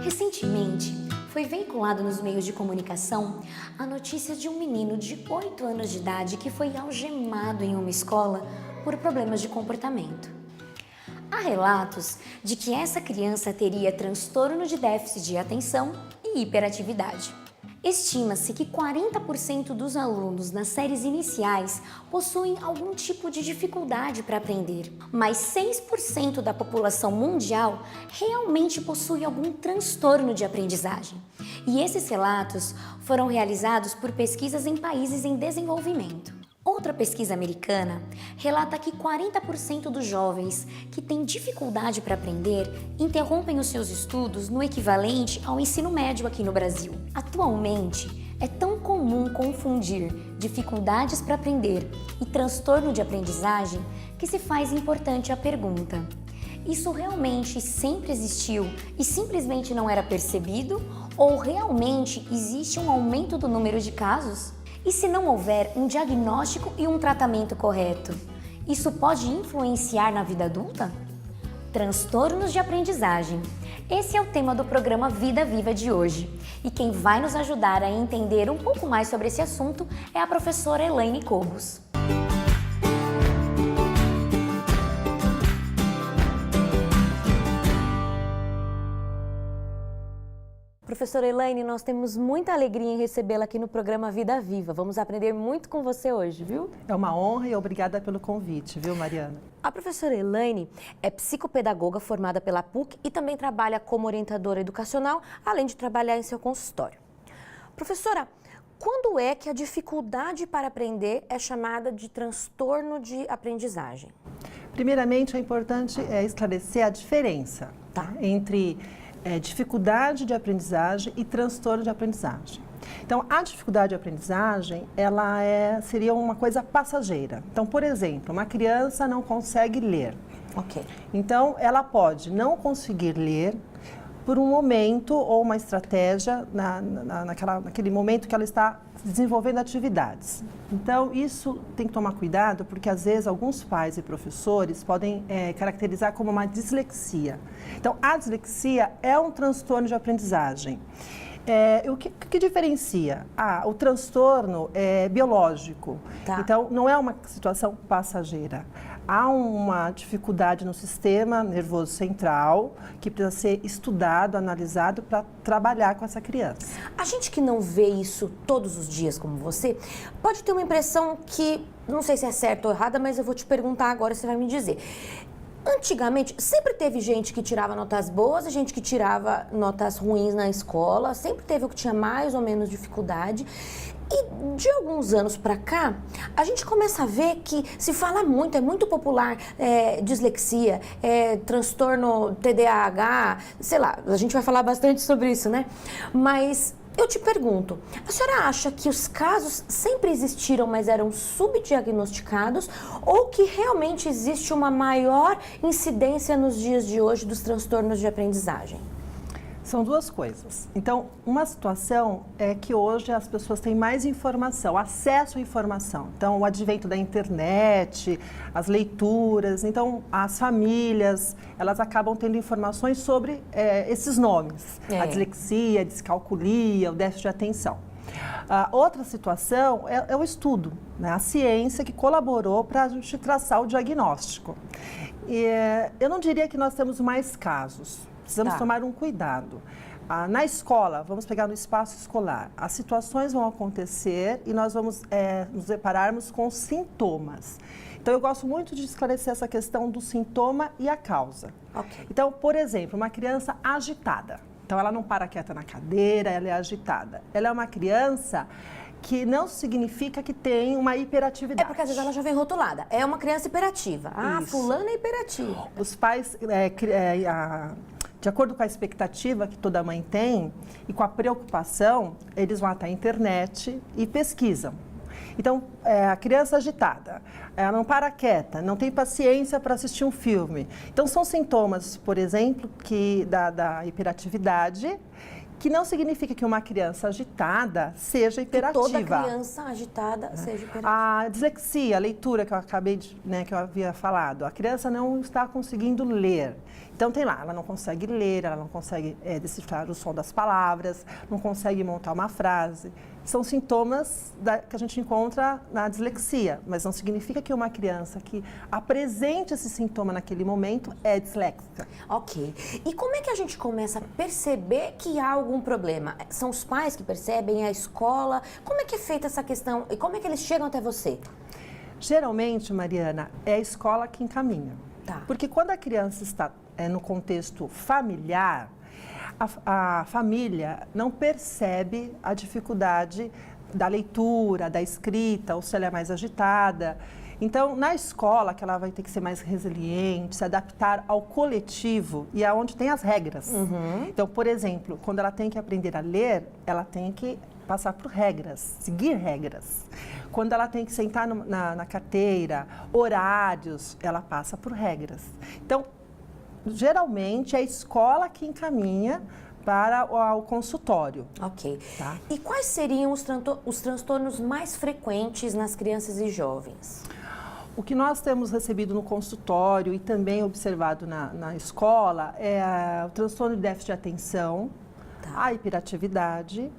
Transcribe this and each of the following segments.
Recentemente, foi veiculado nos meios de comunicação a notícia de um menino de 8 anos de idade que foi algemado em uma escola por problemas de comportamento. Há relatos de que essa criança teria transtorno de déficit de atenção e hiperatividade. Estima-se que 40% dos alunos nas séries iniciais possuem algum tipo de dificuldade para aprender, mas 6% da população mundial realmente possui algum transtorno de aprendizagem. E esses relatos foram realizados por pesquisas em países em desenvolvimento. Outra pesquisa americana relata que 40% dos jovens que têm dificuldade para aprender interrompem os seus estudos no equivalente ao ensino médio aqui no Brasil. Atualmente, é tão comum confundir dificuldades para aprender e transtorno de aprendizagem que se faz importante a pergunta: isso realmente sempre existiu e simplesmente não era percebido? Ou realmente existe um aumento do número de casos? E se não houver um diagnóstico e um tratamento correto, isso pode influenciar na vida adulta? Transtornos de aprendizagem. Esse é o tema do programa Vida Viva de hoje. E quem vai nos ajudar a entender um pouco mais sobre esse assunto é a professora Elaine Cobos. Professora Elaine, nós temos muita alegria em recebê-la aqui no programa Vida Viva. Vamos aprender muito com você hoje, viu? É uma honra e obrigada pelo convite, viu, Mariana? A professora Elaine é psicopedagoga formada pela PUC e também trabalha como orientadora educacional, além de trabalhar em seu consultório. Professora, quando é que a dificuldade para aprender é chamada de transtorno de aprendizagem? Primeiramente, é importante esclarecer a diferença entre dificuldade de aprendizagem e transtorno de aprendizagem. Então, a dificuldade de aprendizagem, ela seria uma coisa passageira. Então, por exemplo, uma criança não consegue ler. Ok. Então, ela pode não conseguir ler por um momento ou uma estratégia naquele momento que ela está desenvolvendo atividades. Então, isso tem que tomar cuidado, porque às vezes alguns pais e professores podem caracterizar como uma dislexia. Então, a dislexia é um transtorno de aprendizagem. O que diferencia? O transtorno é biológico, então não é uma situação passageira. Há uma dificuldade no sistema nervoso central que precisa ser estudado, analisado para trabalhar com essa criança. A gente que não vê isso todos os dias como você, pode ter uma impressão que, não sei se é certa ou errada, mas eu vou te perguntar agora, você vai me dizer. Antigamente, sempre teve gente que tirava notas boas e gente que tirava notas ruins na escola, sempre teve o que tinha mais ou menos dificuldade. E de alguns anos para cá, a gente começa a ver que se fala muito, é muito popular, dislexia, transtorno TDAH, sei lá, a gente vai falar bastante sobre isso, né? Mas eu te pergunto, a senhora acha que os casos sempre existiram, mas eram subdiagnosticados, ou que realmente existe uma maior incidência nos dias de hoje dos transtornos de aprendizagem? São duas coisas. Então, uma situação é que hoje as pessoas têm mais informação, acesso à informação. Então, o advento da internet, as leituras, então as famílias, elas acabam tendo informações sobre esses nomes. A dislexia, a descalculia, o déficit de atenção. Outra situação é o estudo, né? A ciência que colaborou para a gente traçar o diagnóstico. Eu não diria que nós temos mais casos. Precisamos tomar um cuidado. Na escola, vamos pegar no espaço escolar, as situações vão acontecer e nós vamos nos depararmos com sintomas. Então, eu gosto muito de esclarecer essa questão do sintoma e a causa. Okay. Então, por exemplo, uma criança agitada. Então, ela não para quieta na cadeira, ela é agitada. Ela é uma criança que não significa que tem uma hiperatividade. É porque às vezes ela já vem rotulada. É uma criança hiperativa. Isso. Fulana é hiperativa. Os pais... De acordo com a expectativa que toda mãe tem e com a preocupação, eles vão até a internet e pesquisam. Então, a criança agitada, ela não para quieta, não tem paciência para assistir um filme. Então, são sintomas, por exemplo, da hiperatividade, que não significa que uma criança agitada seja hiperativa. Que toda criança agitada seja hiperativa. A dislexia, a leitura que eu acabei de, que eu havia falado, a criança não está conseguindo ler. Então tem lá, ela não consegue ler, ela não consegue decifrar o som das palavras, não consegue montar uma frase. São sintomas que a gente encontra na dislexia, mas não significa que uma criança que apresente esse sintoma naquele momento é disléxica. Ok. E como é que a gente começa a perceber que há algum problema? São os pais que percebem, a escola? Como é que é feita essa questão e como é que eles chegam até você? Geralmente, Mariana, é a escola que encaminha. Tá. Porque quando a criança está no contexto familiar, a família não percebe a dificuldade da leitura, da escrita, ou se ela é mais agitada. Então, na escola, que ela vai ter que ser mais resiliente, se adaptar ao coletivo e aonde tem as regras. Então, por exemplo, quando ela tem que aprender a ler, ela tem que passar por regras, seguir regras. Quando ela tem que sentar na carteira, horários, ela passa por regras. Então, geralmente, é a escola que encaminha para o consultório. Ok. Tá? E quais seriam os transtornos mais frequentes nas crianças e jovens? O que nós temos recebido no consultório e também observado na escola é o transtorno de déficit de atenção, a hiperatividade.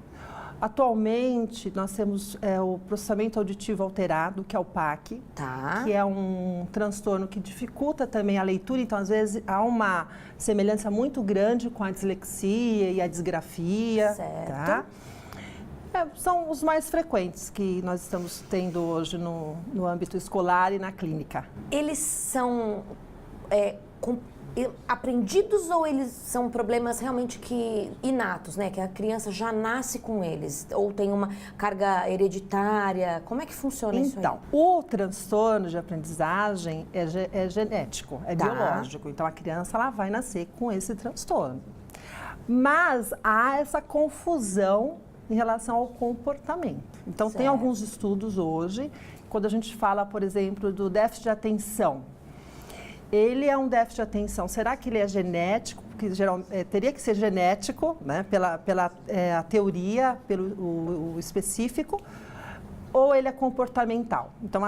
Atualmente, nós temos o processamento auditivo alterado, que é o PAC, que é um transtorno que dificulta também a leitura. Então, às vezes, há uma semelhança muito grande com a dislexia e a disgrafia. Certo. Tá? São os mais frequentes que nós estamos tendo hoje no âmbito escolar e na clínica. Eles são aprendidos ou eles são problemas realmente inatos, né? Que a criança já nasce com eles? Ou tem uma carga hereditária? Como é que funciona isso aí? Então, o transtorno de aprendizagem é genético, é biológico. Então, a criança ela vai nascer com esse transtorno. Mas há essa confusão em relação ao comportamento. Então, tem alguns estudos hoje, quando a gente fala, por exemplo, do déficit de atenção. Ele é um déficit de atenção. Será que ele é genético? Porque teria que ser genético, né? Pela a teoria, pelo o específico, ou ele é comportamental? Então,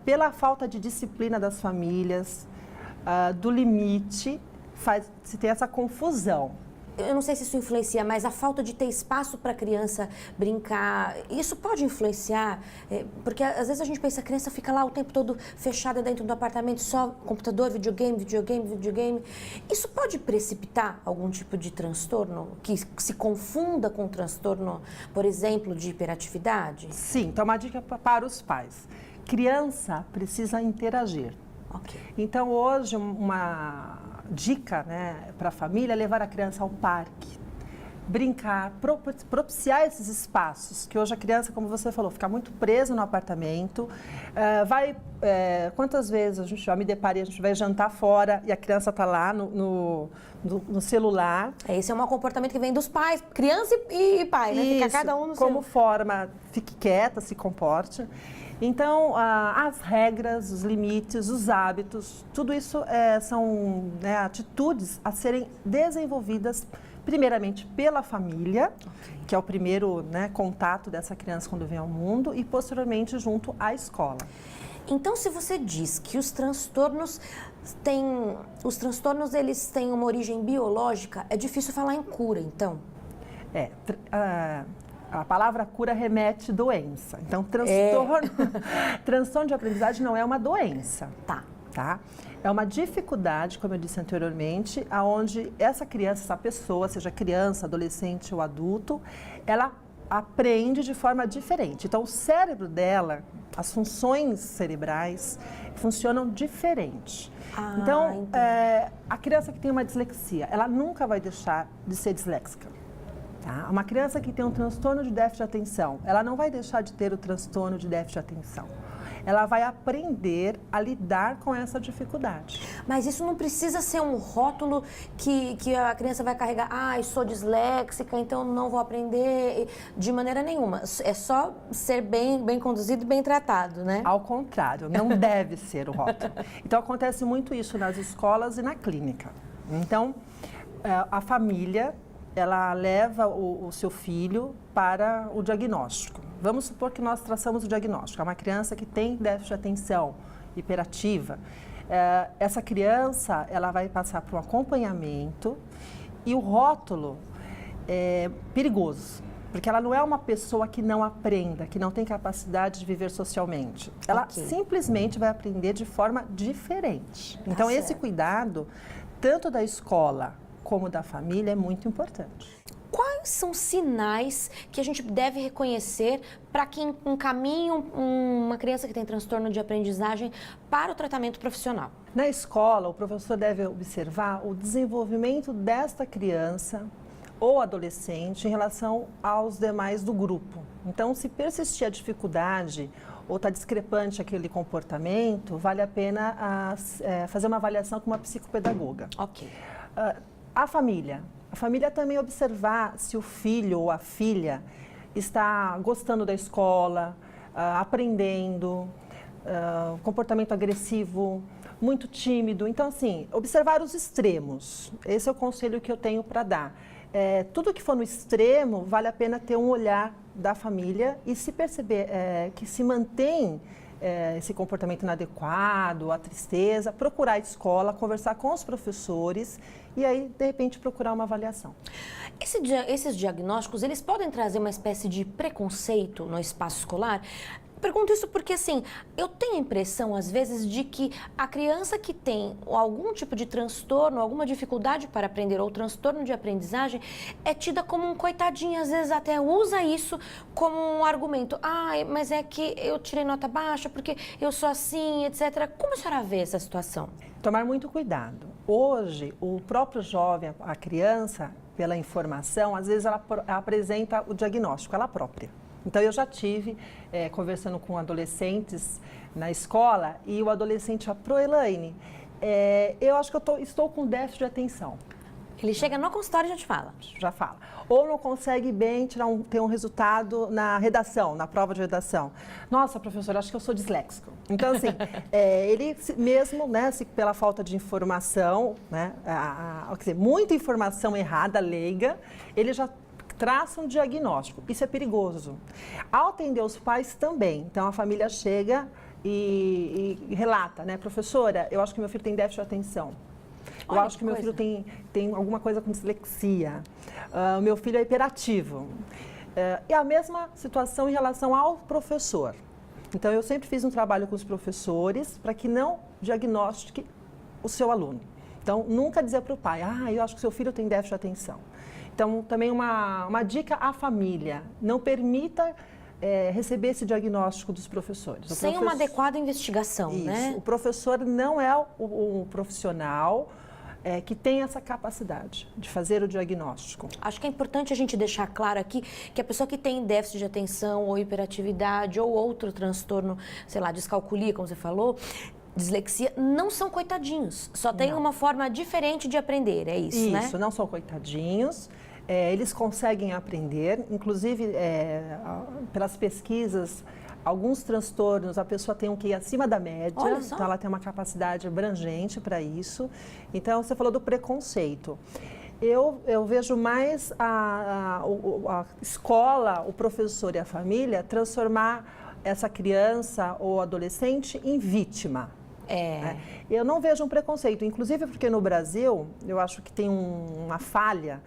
pela falta de disciplina das famílias, do limite, se tem essa confusão. Eu não sei se isso influencia, mas a falta de ter espaço para a criança brincar, isso pode influenciar? Porque às vezes a gente pensa, a criança fica lá o tempo todo fechada dentro do apartamento, só computador, videogame. Isso pode precipitar algum tipo de transtorno que se confunda com transtorno, por exemplo, de hiperatividade? Sim, então uma dica para os pais. Criança precisa interagir. Ok. Então, hoje, uma dica, né, para a família é levar a criança ao parque, brincar, propiciar esses espaços, que hoje a criança, como você falou, fica muito presa no apartamento, quantas vezes a gente já me deparei, a gente vai jantar fora e a criança está lá no celular. Esse é um comportamento que vem dos pais, criança e pai, né? Fica cada um no seu... Como forma, fique quieta, se comporte. Então, as regras, os limites, os hábitos, tudo isso são atitudes a serem desenvolvidas primeiramente pela família, que é o primeiro contato dessa criança quando vem ao mundo, e posteriormente junto à escola. Então, se você diz que os transtornos eles têm uma origem biológica, é difícil falar em cura, então? A palavra cura remete doença. Então, transtorno de aprendizagem não é uma doença. Tá? É uma dificuldade, como eu disse anteriormente, aonde essa criança, essa pessoa, seja criança, adolescente ou adulto, ela aprende de forma diferente. Então, o cérebro dela, as funções cerebrais funcionam diferente. Então, a criança que tem uma dislexia, ela nunca vai deixar de ser disléxica. Tá? Uma criança que tem um transtorno de déficit de atenção, ela não vai deixar de ter o transtorno de déficit de atenção. Ela vai aprender a lidar com essa dificuldade. Mas isso não precisa ser um rótulo que a criança vai carregar, eu sou disléxica, então não vou aprender de maneira nenhuma. É só ser bem conduzido e bem tratado, né? Ao contrário, não deve ser o rótulo. Então, acontece muito isso nas escolas e na clínica. Então, a família ela leva o seu filho para o diagnóstico. Vamos supor que nós traçamos o diagnóstico. É uma criança que tem déficit de atenção, hiperativa. Essa criança, ela vai passar por um acompanhamento e o rótulo é perigoso. Porque ela não é uma pessoa que não aprenda, que não tem capacidade de viver socialmente. Ela simplesmente vai aprender de forma diferente. Então, esse cuidado, tanto da escola como da família, é muito importante. Quais são sinais que a gente deve reconhecer para que encaminhe uma criança que tem transtorno de aprendizagem para o tratamento profissional? Na escola, o professor deve observar o desenvolvimento desta criança ou adolescente em relação aos demais do grupo. Então, se persistir a dificuldade ou está discrepante aquele comportamento, vale a pena fazer uma avaliação com uma psicopedagoga. Ok. A família também observar se o filho ou a filha está gostando da escola, aprendendo, comportamento agressivo, muito tímido. Então, assim, observar os extremos. Esse é o conselho que eu tenho para dar. Tudo que for no extremo, vale a pena ter um olhar da família e se perceber que se mantém esse comportamento inadequado, a tristeza, procurar a escola, conversar com os professores e aí, de repente, procurar uma avaliação. Esses diagnósticos, eles podem trazer uma espécie de preconceito no espaço escolar? Pergunto isso porque, assim, eu tenho a impressão, às vezes, de que a criança que tem algum tipo de transtorno, alguma dificuldade para aprender ou transtorno de aprendizagem, é tida como um coitadinho, às vezes até usa isso como um argumento. Mas é que eu tirei nota baixa porque eu sou assim, etc. Como a senhora vê essa situação? Tomar muito cuidado. Hoje, o próprio jovem, a criança, pela informação, às vezes ela apresenta o diagnóstico, ela própria. Então, eu já tive conversando com adolescentes na escola e o adolescente falou, Elaine, eu acho que estou com déficit de atenção. Ele chega no consultório e já te fala? Já fala. Ou não consegue bem ter um resultado na redação, na prova de redação. Nossa, professora, acho que eu sou disléxico. Então, assim, ele mesmo, né, pela falta de informação, né, quer dizer, muita informação errada, leiga, ele já traça um diagnóstico. Isso é perigoso. Ao atender os pais também. Então, a família chega e relata, né? Professora, eu acho que meu filho tem déficit de atenção. Eu acho que meu filho tem alguma coisa com dislexia. O meu filho é hiperativo. E a mesma situação em relação ao professor. Então, eu sempre fiz um trabalho com os professores para que não diagnostique o seu aluno. Então, nunca dizer para o pai, eu acho que seu filho tem déficit de atenção. Então, também uma dica à família, não permita receber esse diagnóstico dos professores. Sem uma adequada investigação, isso, né? O professor não é o profissional que tem essa capacidade de fazer o diagnóstico. Acho que é importante a gente deixar claro aqui que a pessoa que tem déficit de atenção ou hiperatividade ou outro transtorno, sei lá, descalculia, como você falou, dislexia, não são coitadinhos, só tem uma forma diferente de aprender, é isso, né? Isso, não são coitadinhos, eles conseguem aprender, inclusive pelas pesquisas, alguns transtornos, a pessoa tem um QI acima da média, então ela tem uma capacidade abrangente para isso. Então, você falou do preconceito. Eu vejo mais a escola, o professor e a família transformar essa criança ou adolescente em vítima. Eu não vejo um preconceito, inclusive porque no Brasil, eu acho que tem uma falha,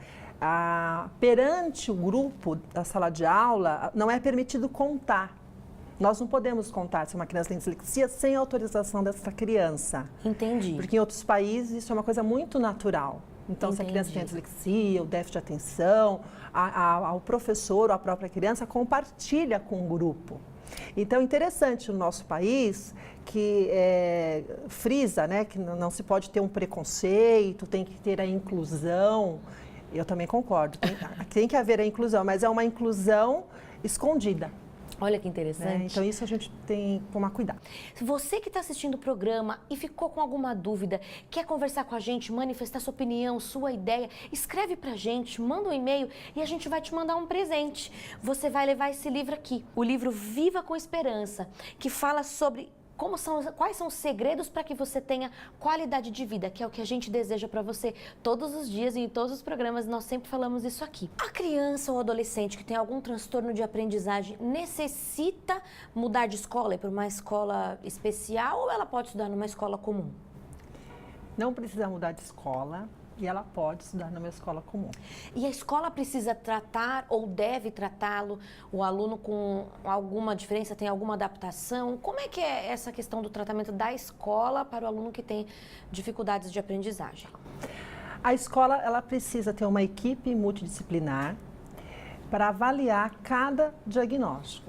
perante o grupo da sala de aula, não é permitido contar. Nós não podemos contar se uma criança tem dislexia sem autorização dessa criança. Entendi. Porque em outros países isso é uma coisa muito natural. Então, se a criança tem dislexia, o déficit de atenção, o professor ou a própria criança compartilha com o grupo. Então, é interessante no nosso país que frisa, né, que não se pode ter um preconceito, tem que ter a inclusão. Eu também concordo, tem que haver a inclusão, mas é uma inclusão escondida. Olha que interessante. Então, isso a gente tem que tomar cuidado. Você que está assistindo o programa e ficou com alguma dúvida, quer conversar com a gente, manifestar sua opinião, sua ideia, escreve pra gente, manda um e-mail e a gente vai te mandar um presente. Você vai levar esse livro aqui, o livro Viva com Esperança, que fala sobre quais são os segredos para que você tenha qualidade de vida, que é o que a gente deseja para você todos os dias e em todos os programas, nós sempre falamos isso aqui. A criança ou adolescente que tem algum transtorno de aprendizagem necessita mudar de escola, ir para uma escola especial ou ela pode estudar numa escola comum? Não precisa mudar de escola. E ela pode estudar numa escola comum. E a escola precisa tratar ou deve tratá-lo, o aluno com alguma diferença, tem alguma adaptação? Como é que é essa questão do tratamento da escola para o aluno que tem dificuldades de aprendizagem? A escola ela precisa ter uma equipe multidisciplinar para avaliar cada diagnóstico.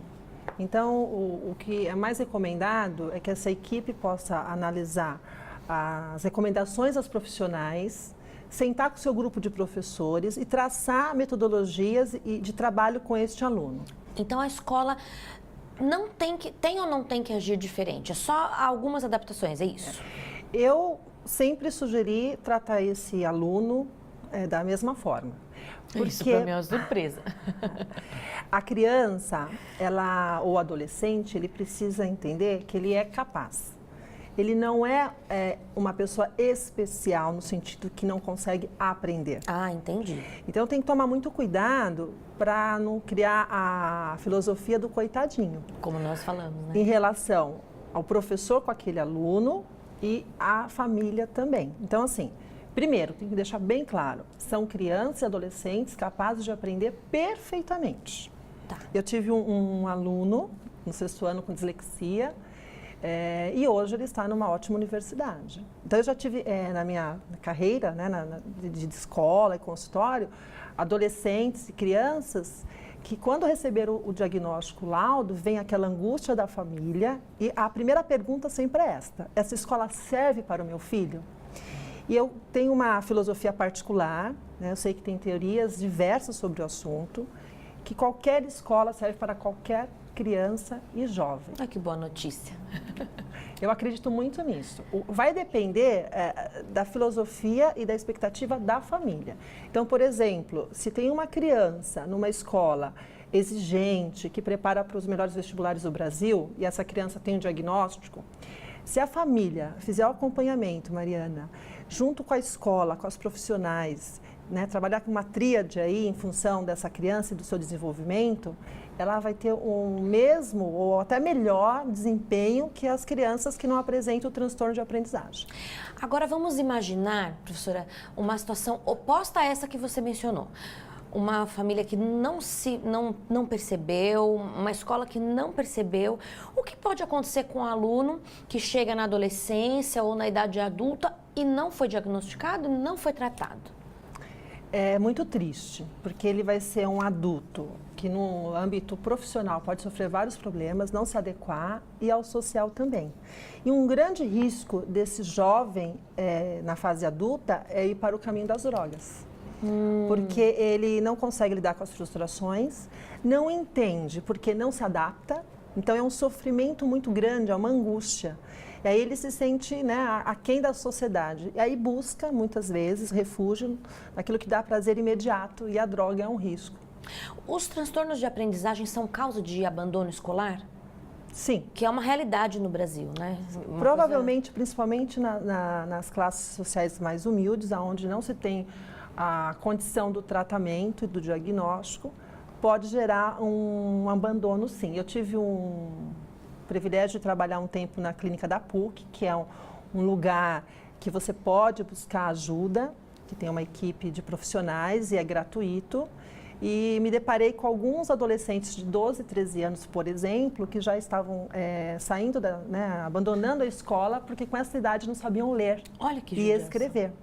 Então, o que é mais recomendado é que essa equipe possa analisar as recomendações das profissionais, sentar com o seu grupo de professores e traçar metodologias de trabalho com este aluno. Então a escola não tem ou não tem que agir diferente? É só algumas adaptações, é isso? Eu sempre sugeri tratar esse aluno da mesma forma. Porque isso para mim é uma surpresa. A criança, ou o adolescente, ele precisa entender que ele é capaz. Ele não é uma pessoa especial no sentido que não consegue aprender. Ah, entendi. Então tem que tomar muito cuidado para não criar a filosofia do coitadinho. Como nós falamos, né? Em relação ao professor com aquele aluno e à família também. Então, assim, primeiro, tem que deixar bem claro, são crianças e adolescentes capazes de aprender perfeitamente. Tá. Eu tive um aluno no 6º ano com dislexia, e hoje ele está numa ótima universidade. Então, eu já tive, na minha carreira, né, de escola e consultório, adolescentes e crianças que, quando receberam o diagnóstico, o laudo, vem aquela angústia da família e a primeira pergunta sempre é esta: essa escola serve para o meu filho? E eu tenho uma filosofia particular, né, eu sei que tem teorias diversas sobre o assunto, que qualquer escola serve para qualquer criança e jovem. Ah, que boa notícia. Eu acredito muito nisso. Vai depender da filosofia e da expectativa da família. Então, por exemplo, se tem uma criança numa escola exigente, que prepara para os melhores vestibulares do Brasil, e essa criança tem um diagnóstico, se a família fizer o acompanhamento, Mariana, junto com a escola, com os profissionais, né, trabalhar com uma tríade aí em função dessa criança e do seu desenvolvimento, ela vai ter o mesmo ou até melhor desempenho que as crianças que não apresentam o transtorno de aprendizagem. Agora vamos imaginar, professora, uma situação oposta a essa que você mencionou. Uma família que não percebeu, uma escola que não percebeu. O que pode acontecer com um aluno que chega na adolescência ou na idade adulta e não foi diagnosticado, não foi tratado? É muito triste, porque ele vai ser um adulto que no âmbito profissional pode sofrer vários problemas, não se adequar, e ao social também. E um grande risco desse jovem na fase adulta é ir para o caminho das drogas. Porque ele não consegue lidar com as frustrações, não entende porque não se adapta, então é um sofrimento muito grande, é uma angústia. E aí ele se sente, né, aquém da sociedade. E aí busca, muitas vezes, refúgio naquilo que dá prazer imediato, e a droga é um risco. Os transtornos de aprendizagem são causa de abandono escolar? Sim. Que é uma realidade no Brasil, né? Provavelmente, principalmente nas classes sociais mais humildes, onde não se tem a condição do tratamento e do diagnóstico, pode gerar um abandono, sim. Eu tive um privilégio de trabalhar um tempo na clínica da PUC, que é um lugar que você pode buscar ajuda, que tem uma equipe de profissionais e é gratuito. E me deparei com alguns adolescentes de 12, 13 anos, por exemplo, que já estavam saindo, abandonando a escola, porque com essa idade não sabiam ler. Olha que e escrever.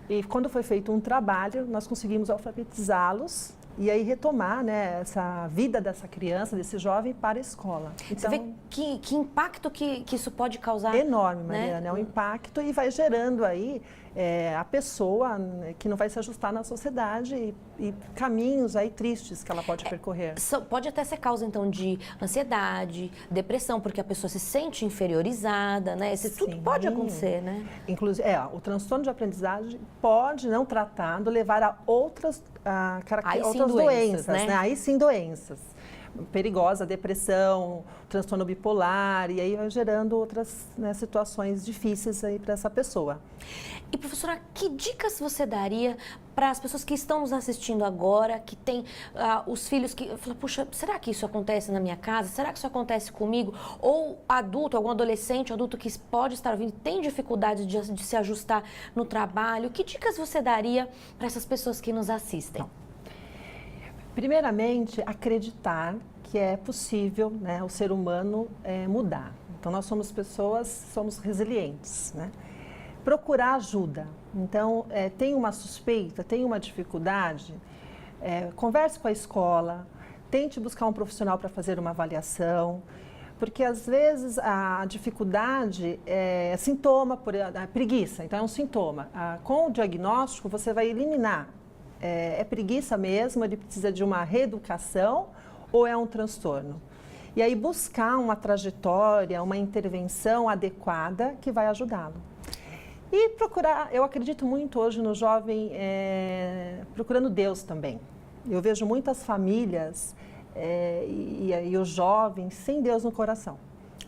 E quando foi feito um trabalho, nós conseguimos alfabetizá-los e aí retomar, né, essa vida dessa criança, desse jovem para a escola. Então, você vê que impacto que isso pode causar? Enorme, Mariana, né? É um impacto e vai gerando aí a pessoa que não vai se ajustar na sociedade e caminhos aí tristes que ela pode percorrer. Pode até ser causa, então, de ansiedade, depressão, porque a pessoa se sente inferiorizada, né? Tudo pode acontecer, né? Inclusive, o transtorno de aprendizagem pode, não tratado, levar a outras doenças, né? Aí sim doenças. perigosa, depressão, transtorno bipolar, e aí vai gerando outras, né, situações difíceis aí para essa pessoa. E professora, que dicas você daria para as pessoas que estão nos assistindo agora, que têm os filhos que falam, puxa, será que isso acontece na minha casa? Será que isso acontece comigo? Ou adulto, algum adolescente, adulto que pode estar vindo, tem dificuldade de se ajustar no trabalho. Que dicas você daria para essas pessoas que nos assistem? Primeiramente, acreditar que é possível, né, o ser humano mudar. Então, nós somos pessoas, somos resilientes, né? Procurar ajuda. Então, tem uma suspeita, tem uma dificuldade, converse com a escola, tente buscar um profissional para fazer uma avaliação, porque às vezes a dificuldade é sintoma, a preguiça, então é um sintoma. Com o diagnóstico, você vai eliminar. É preguiça mesmo, ele precisa de uma reeducação ou é um transtorno? E aí buscar uma trajetória, uma intervenção adequada que vai ajudá-lo. E procurar, eu acredito muito hoje no jovem procurando Deus também. Eu vejo muitas famílias e os jovens sem Deus no coração.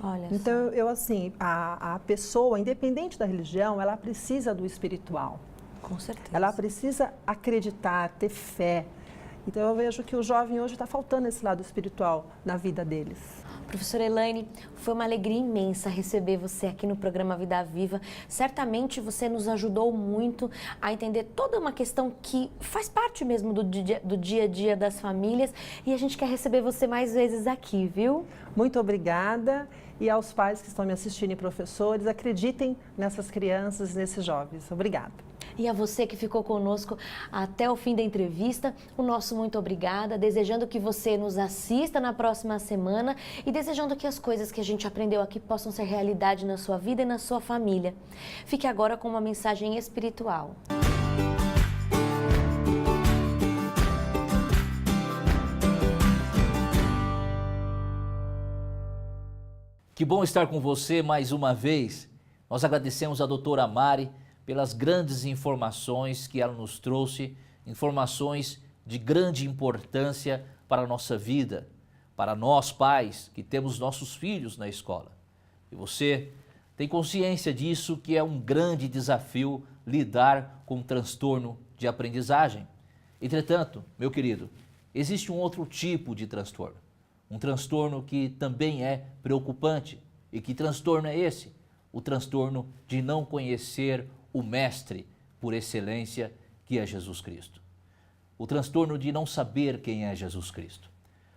Olha então, eu assim, a pessoa, independente da religião, ela precisa do espiritual. Com certeza. Ela precisa acreditar, ter fé. Então, eu vejo que o jovem hoje está faltando esse lado espiritual na vida deles. Professora Elaine, foi uma alegria imensa receber você aqui no programa Vida Viva. Certamente você nos ajudou muito a entender toda uma questão que faz parte mesmo do dia a dia das famílias e a gente quer receber você mais vezes aqui, viu? Muito obrigada. E aos pais que estão me assistindo e professores, acreditem nessas crianças e nesses jovens. Obrigada. E a você que ficou conosco até o fim da entrevista, o nosso muito obrigada, desejando que você nos assista na próxima semana e desejando que as coisas que a gente aprendeu aqui possam ser realidade na sua vida e na sua família. Fique agora com uma mensagem espiritual. Que bom estar com você mais uma vez. Nós agradecemos a doutora Mari pelas grandes informações que ela nos trouxe, informações de grande importância para a nossa vida, para nós pais que temos nossos filhos na escola. E você tem consciência disso, que é um grande desafio lidar com um transtorno de aprendizagem. Entretanto, meu querido, existe um outro tipo de transtorno. Um transtorno que também é preocupante. E que transtorno é esse? O transtorno de não conhecer o Mestre por excelência, que é Jesus Cristo. O transtorno de não saber quem é Jesus Cristo.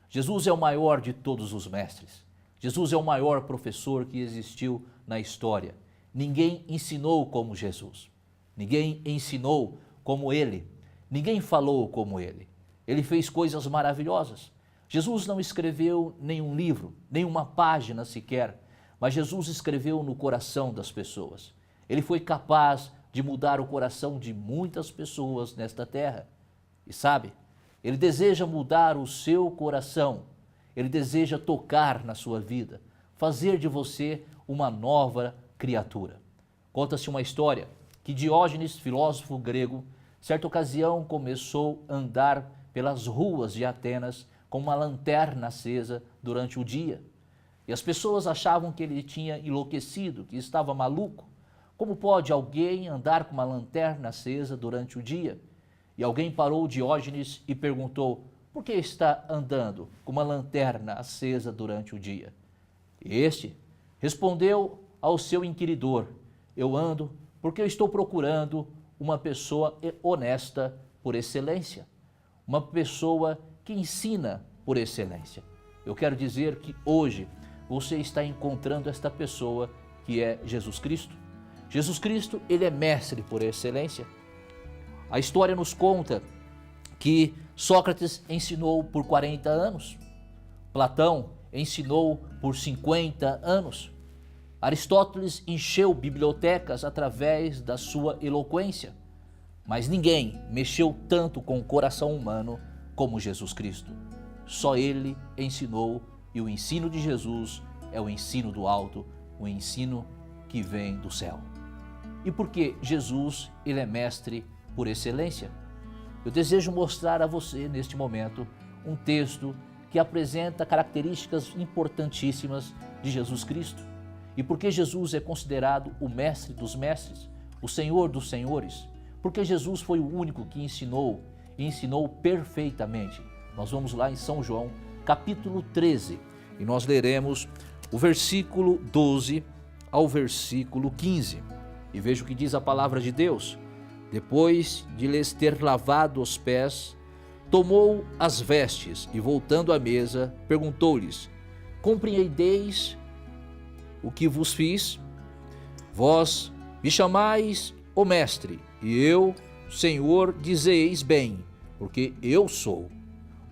Jesus é o maior de todos os mestres. Jesus é o maior professor que existiu na história. Ninguém ensinou como Jesus. Ninguém ensinou como Ele. Ninguém falou como Ele. Ele fez coisas maravilhosas. Jesus não escreveu nenhum livro, nenhuma página sequer, mas Jesus escreveu no coração das pessoas. Ele foi capaz de mudar o coração de muitas pessoas nesta terra. E sabe, Ele deseja mudar o seu coração. Ele deseja tocar na sua vida, fazer de você uma nova criatura. Conta-se uma história que Diógenes, filósofo grego, certa ocasião começou a andar pelas ruas de Atenas com uma lanterna acesa durante o dia. E as pessoas achavam que ele tinha enlouquecido, que estava maluco. Como pode alguém andar com uma lanterna acesa durante o dia? E alguém parou Diógenes e perguntou, por que está andando com uma lanterna acesa durante o dia? E este respondeu ao seu inquiridor, eu ando porque eu estou procurando uma pessoa honesta por excelência, uma pessoa que ensina por excelência. Eu quero dizer que hoje você está encontrando esta pessoa que é Jesus Cristo. Jesus Cristo, ele é mestre por excelência. A história nos conta que Sócrates ensinou por 40 anos, Platão ensinou por 50 anos, Aristóteles encheu bibliotecas através da sua eloquência, mas ninguém mexeu tanto com o coração humano como Jesus Cristo. Só Ele ensinou, e o ensino de Jesus é o ensino do alto, o ensino que vem do céu. E porque Jesus, ele é mestre por excelência, eu desejo mostrar a você neste momento um texto que apresenta características importantíssimas de Jesus Cristo. E porque Jesus é considerado o mestre dos mestres, o Senhor dos senhores, porque Jesus foi o único que ensinou e ensinou perfeitamente. Nós vamos lá em São João, capítulo 13, e nós leremos o versículo 12 ao versículo 15. E veja o que diz a palavra de Deus. Depois de lhes ter lavado os pés, tomou as vestes e, voltando à mesa, perguntou-lhes: compreendeis o que vos fiz? Vós me chamais o mestre, e eu, Senhor, dizeis bem, porque eu sou.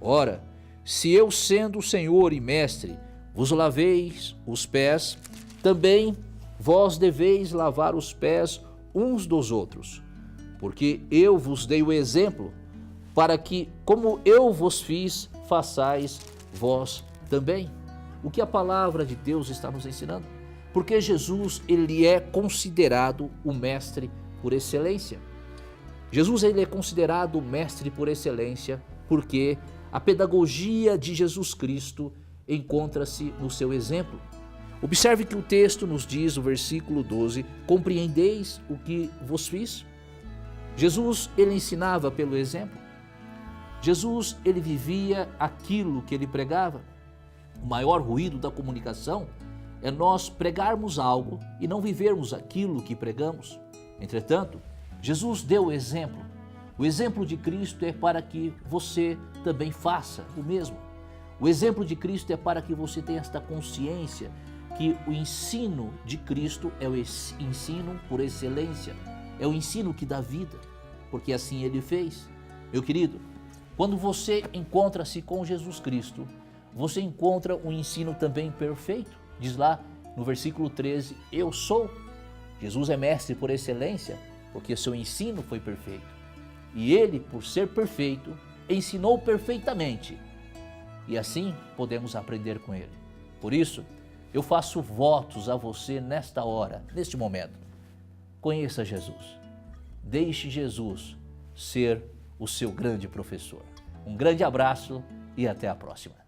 Ora, se eu, sendo Senhor e mestre, vos laveis os pés, também vós deveis lavar os pés uns dos outros, porque eu vos dei o exemplo, para que, como eu vos fiz, façais vós também. O que a palavra de Deus está nos ensinando? Porque Jesus, ele é considerado o mestre por excelência. Jesus, ele é considerado o mestre por excelência porque a pedagogia de Jesus Cristo encontra-se no seu exemplo. Observe que o texto nos diz, no versículo 12, compreendeis o que vos fiz? Jesus, ele ensinava pelo exemplo. Jesus, ele vivia aquilo que ele pregava. O maior ruído da comunicação é nós pregarmos algo e não vivermos aquilo que pregamos. Entretanto, Jesus deu o exemplo. O exemplo de Cristo é para que você também faça o mesmo. O exemplo de Cristo é para que você tenha esta consciência que o ensino de Cristo é o ensino por excelência, é o ensino que dá vida, porque assim ele fez. Meu querido, quando você encontra-se com Jesus Cristo, você encontra um ensino também perfeito. Diz lá no versículo 13, eu sou. Jesus é mestre por excelência, porque seu ensino foi perfeito. E ele, por ser perfeito, ensinou perfeitamente. E assim podemos aprender com ele. Por isso, eu faço votos a você nesta hora, neste momento. Conheça Jesus. Deixe Jesus ser o seu grande professor. Um grande abraço e até a próxima.